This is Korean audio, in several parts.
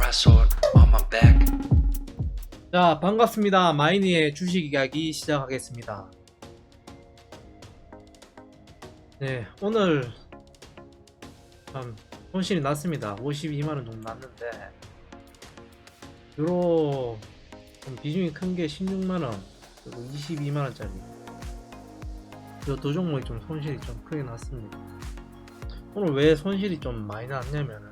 sword on my back. 자, 반갑습니다. 마이니의 주식 이야기 시작하겠습니다. 네, 오늘 참 손실이 났습니다. 52만원 정도 났는데, 유로 좀 비중이 큰 게 16만원, 그리고 22만원짜리. 이 두 종목이 좀 손실이 좀 크게 났습니다. 오늘 왜 손실이 좀 많이 났냐면은,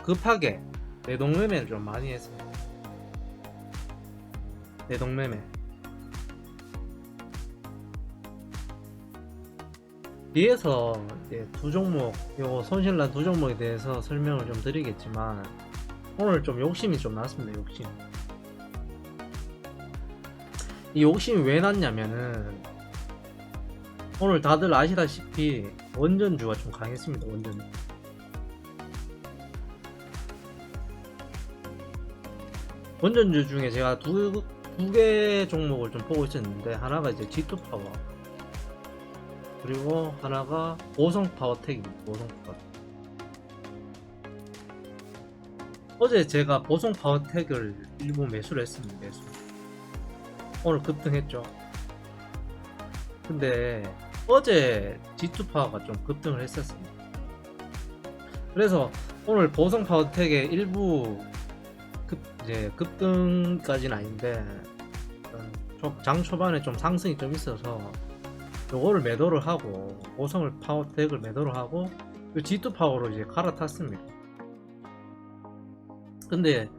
급하게 내동매매를 좀 많이 했습니다. 내동매매. 뒤에서 이제 두 종목, 요 손실난 두 종목에 대해서 설명을 좀 드리겠지만, 오늘 좀 욕심이 좀 났습니다. 욕심. 이 욕심이 왜 났냐면은, 오늘 다들 아시다시피 원전주가 좀 강했습니다. 원전주. 원전주 중에 제가 두 개 종목을 좀 보고 있었는데, 하나가 이제 G2파워, 그리고 하나가 보성파워텍입니다. 보성파워. 어제 제가 보성파워텍을 일부 매수를 했습니다. 매수. 오늘 급등했죠. 근데 어제 G2파워가 좀 급등을 했었습니다. 그래서 오늘 보성파워텍의 일부 이제 급등까지는 아닌데, 장 초반에 좀 상승이 좀 있어서 요거를 매도를 하고, 보성을 파워텍을 매도를 하고, G2 파워로 이제 갈아탔습니다. 근데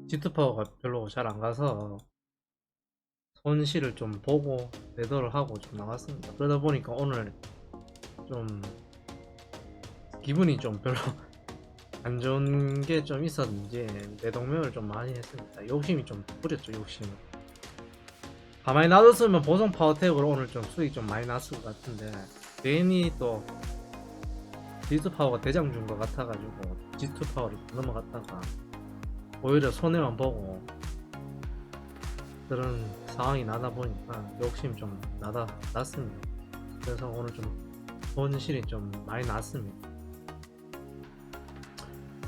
G2 파워가 별로 잘 안 가서 손실을 좀 보고 매도를 하고 좀 나갔습니다. 그러다 보니까 오늘 좀 기분이 좀 별로 안 좋은 게 좀 있었는지 내동매매를 좀 많이 했습니다. 욕심이 좀 부렸죠. 욕심을. 가만히 놔뒀으면 보성 파워텍으로 오늘 좀 수익 좀 많이 났을 것 같은데, 괜히 또 G2 파워가 대장 준 것 같아가지고 G2 파워를 넘어갔다가 오히려 손해만 보고 그런 상황이 나다 보니까 욕심이 좀 났습니다. 그래서 오늘 좀 손실이 좀 많이 났습니다.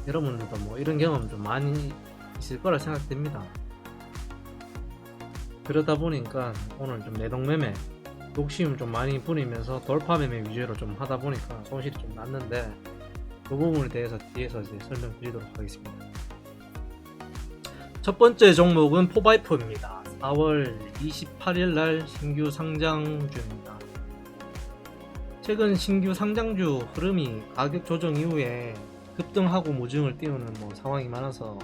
여러분들도 뭐 이런 경험 좀 많이 있을 거라 생각됩니다. 그러다 보니까 오늘 좀 내동매매 욕심을 좀 많이 부리면서 돌파매매 위주로 좀 하다 보니까 손실이 좀 났는데, 그 부분에 대해서 뒤에서 이제 설명드리도록 하겠습니다. 첫 번째 종목은 포바이프입니다. 4월 28일 날 신규 상장주입니다. 최근 신규 상장주 흐름이 가격 조정 이후에 급등하고 무증을 띄우는 상황이 많아서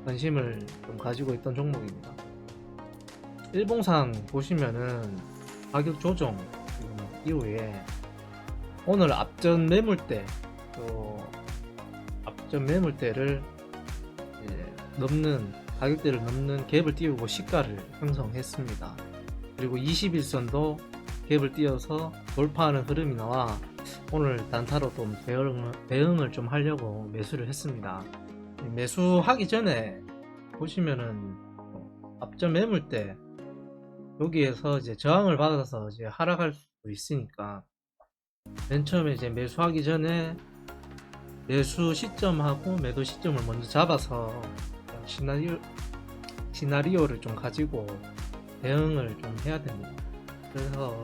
관심을 좀 가지고 있던 종목입니다. 일봉상 보시면은 가격 조정 이후에 오늘 앞전 매물대를 넘는, 가격대를 넘는 갭을 띄우고 시가를 형성했습니다. 그리고 21선도 갭을 띄워서 돌파하는 흐름이 나와 오늘 단타로 좀 대응을 좀 하려고 매수를 했습니다. 매수하기 전에 보시면은 앞전 매물대 여기에서 이제 저항을 받아서 이제 하락할 수도 있으니까, 맨 처음에 이제 매수하기 전에 매수 시점하고 매도 시점을 먼저 잡아서 시나리오를 좀 가지고 대응을 좀 해야 됩니다. 그래서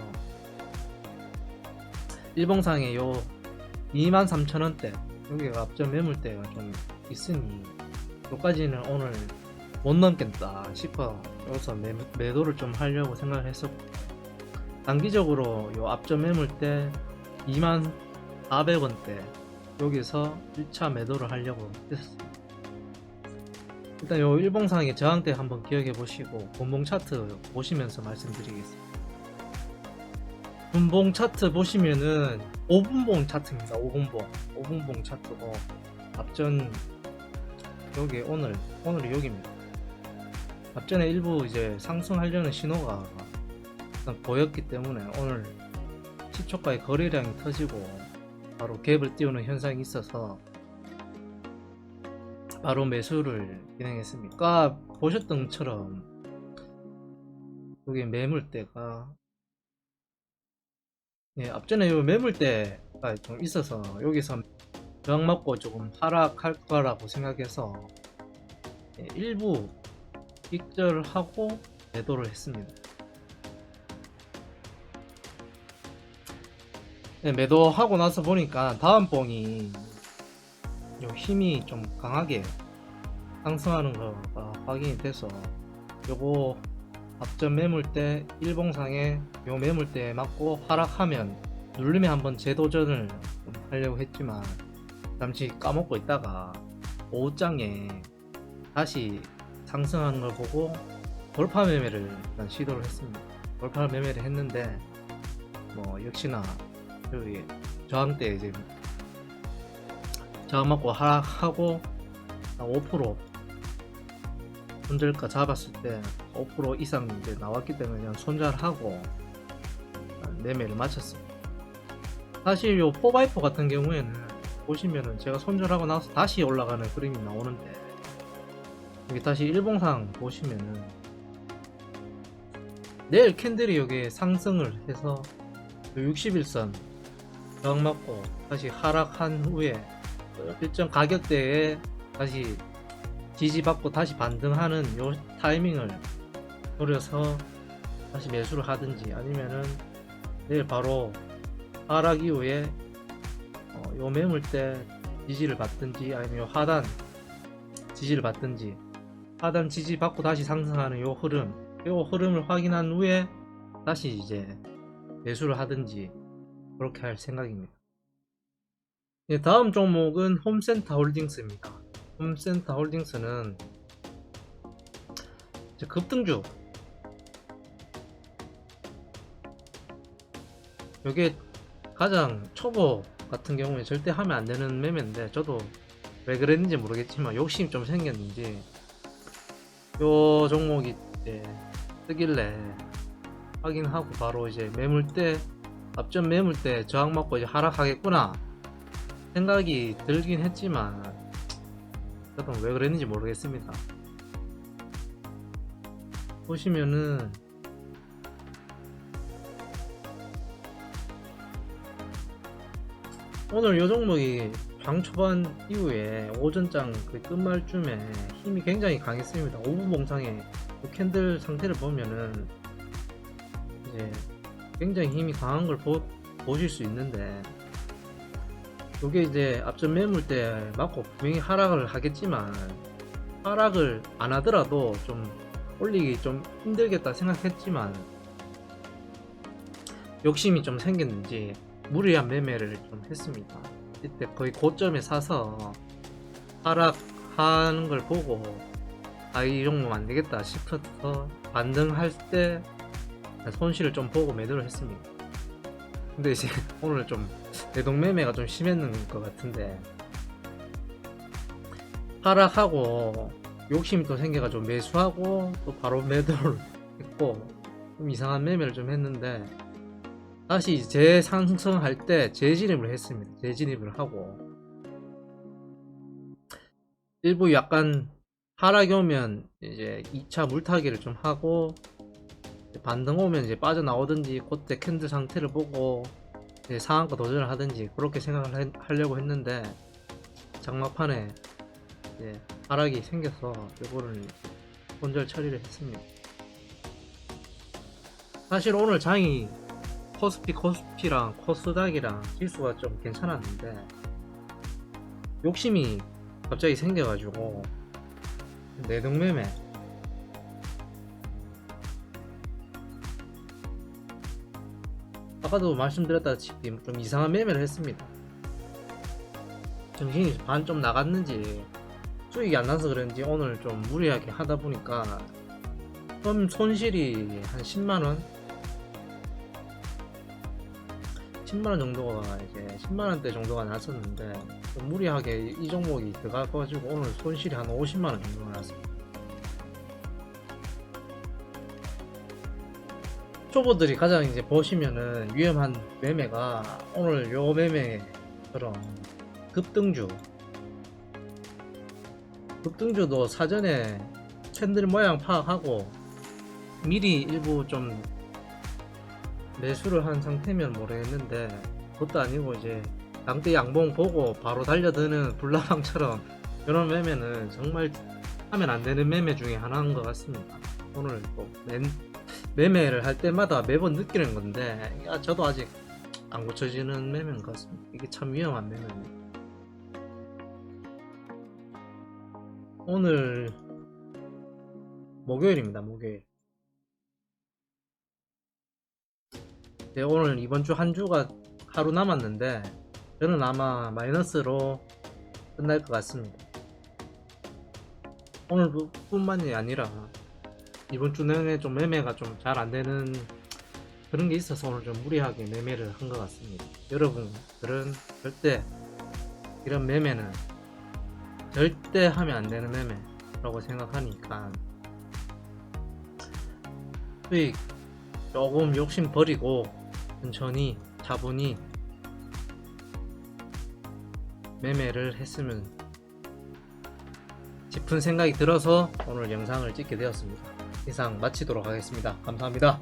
일봉상에 요 23,000원대 여기가 앞전 매물대가 좀 있으니 여기까지는 오늘 못 넘겠다 싶어 여기서 매도를 좀 하려고 생각을 했었고, 단기적으로 요 앞전 매물대 24,000원대 여기서 1차 매도를 하려고 했었습니다. 일단 요 일봉상의 저항대 한번 기억해 보시고 분봉 차트 보시면서 말씀드리겠습니다. 분봉 차트 보시면은 5분봉 차트입니다. 5분봉 차트고, 앞전 여기 오늘이 여기입니다. 앞전에 일부 이제 상승하려는 신호가 보였기 때문에 오늘 10초가의 거래량이 터지고 바로 갭을 띄우는 현상이 있어서 바로 매수를 진행했습니다. 아까 보셨던 것처럼 여기 매물대가, 앞전에 요 매물대가 좀 있어서 여기서 저항 맞고 조금 하락할 거라고 생각해서 일부 익절을 하고 매도를 했습니다. 매도하고 나서 보니까 다음 봉이 힘이 좀 강하게 상승하는 거가 확인이 돼서 요거 앞전 매물대 일봉상에 요 매물대에 맞고 하락하면 누르면 한번 재도전을 좀 하려고 했지만 잠시 까먹고 있다가 오후장에 다시 상승하는 걸 보고 돌파 매매를 일단 시도를 했습니다. 돌파 매매를 했는데 뭐 역시나 여기 저항대 이제 저항 맞고 하락하고 5% 손절가 잡았을 때 5% 이상 이제 나왔기 때문에 그냥 손절하고 매매를 마쳤습니다. 사실 요 4x4 같은 경우에는 보시면은 제가 손절하고 나서 다시 올라가는 그림이 나오는데 여기 다시 일봉상 보시면은 내일 캔들이 여기 상승을 해서 60일선 저항 맞고 다시 하락한 후에 일정 가격대에 다시 지지받고 다시 반등하는 요 타이밍을 노려서 다시 매수를 하든지 아니면은 내일 바로 하락 이후에 요 매물대 지지를 받든지 아니면 요 하단 지지를 받든지 하단 지지 받고 다시 상승하는 요 흐름을 확인한 후에 다시 이제 매수를 하든지 그렇게 할 생각입니다. 다음 종목은 홈센터 홀딩스입니다. 홈센터 홀딩스는 급등주, 이게 가장 초보 같은 경우에 절대 하면 안 되는 매매인데 저도 왜 그랬는지 모르겠지만 욕심이 좀 생겼는지 요 종목이 이제 뜨길래 확인하고 바로 이제 매물대 앞전 매물대 저항 맞고 이제 하락하겠구나 생각이 들긴 했지만 저도 왜 그랬는지 모르겠습니다. 보시면은 오늘 요 종목이 장 초반 이후에 오전장 그 끝말쯤에 힘이 굉장히 강했습니다. 오후 봉상에 그 캔들 상태를 보면은 이제 굉장히 힘이 강한 걸 보실 수 있는데 요게 이제 앞전 매물대 맞고 분명히 하락을 하겠지만 하락을 안 하더라도 좀 올리기 좀 힘들겠다 생각했지만 욕심이 좀 생겼는지 무리한 매매를 좀 했습니다. 이때 거의 고점에 사서 하락하는 걸 보고 이 종목 안 되겠다 싶어서 반등할 때 손실을 좀 보고 매도를 했습니다. 근데 이제 오늘 좀 내동매매가 좀 심했는 것 같은데 하락하고 욕심이 또 생겨가지고 매수하고 또 바로 매도를 했고 좀 이상한 매매를 좀 했는데 다시 재상승할 때 재진입을 했습니다. 재진입을 하고 일부 약간 하락이 오면 이제 2차 물타기를 좀 하고 반등 오면 이제 빠져나오든지 그때 캔들 상태를 보고 이제 상한가 도전을 하든지 그렇게 생각을 하려고 했는데 장막판에 이제 하락이 생겨서 이거를 손절 처리를 했습니다. 사실 오늘 장이 코스피랑 코스닥이랑 지수가 좀 괜찮았는데 욕심이 갑자기 생겨가지고 내동매매 아까도 말씀드렸다시피 좀 이상한 매매를 했습니다. 정신이 반 좀 나갔는지 수익이 안 나서 그런지 오늘 좀 무리하게 하다 보니까 좀 손실이 한 10만원 10만원 정도가 이제 10만원대 정도가 났었는데 좀 무리하게 이 종목이 들어가가지고 오늘 손실이 한 50만원 정도가 났습니다. 초보들이 가장 이제 보시면은 위험한 매매가 오늘 요 매매처럼 급등주도 사전에 캔들 모양 파악하고 미리 일부 좀 매수를 한 상태면 모르겠는데 그것도 아니고 이제 강대 양봉 보고 바로 달려드는 불나방처럼 이런 매매는 정말 하면 안 되는 매매 중에 하나인 것 같습니다. 오늘 또 매매를 할 때마다 매번 느끼는 건데 저도 아직 안 고쳐지는 매매인 것 같습니다. 이게 참 위험한 매매입니다. 오늘 목요일입니다. 목요일. 네, 오늘 이번 주 한 주가 하루 남았는데 저는 아마 마이너스로 끝날 것 같습니다. 오늘뿐만이 아니라 이번 주 내내 좀 매매가 좀 잘 안 되는 그런 게 있어서 오늘 좀 무리하게 매매를 한 것 같습니다. 여러분들은 절대 이런 매매는 절대 하면 안 되는 매매라고 생각하니까 수익 조금 욕심 버리고 천천히 차분히 매매를 했으면 싶은 생각이 들어서 오늘 영상을 찍게 되었습니다. 이상 마치도록 하겠습니다. 감사합니다.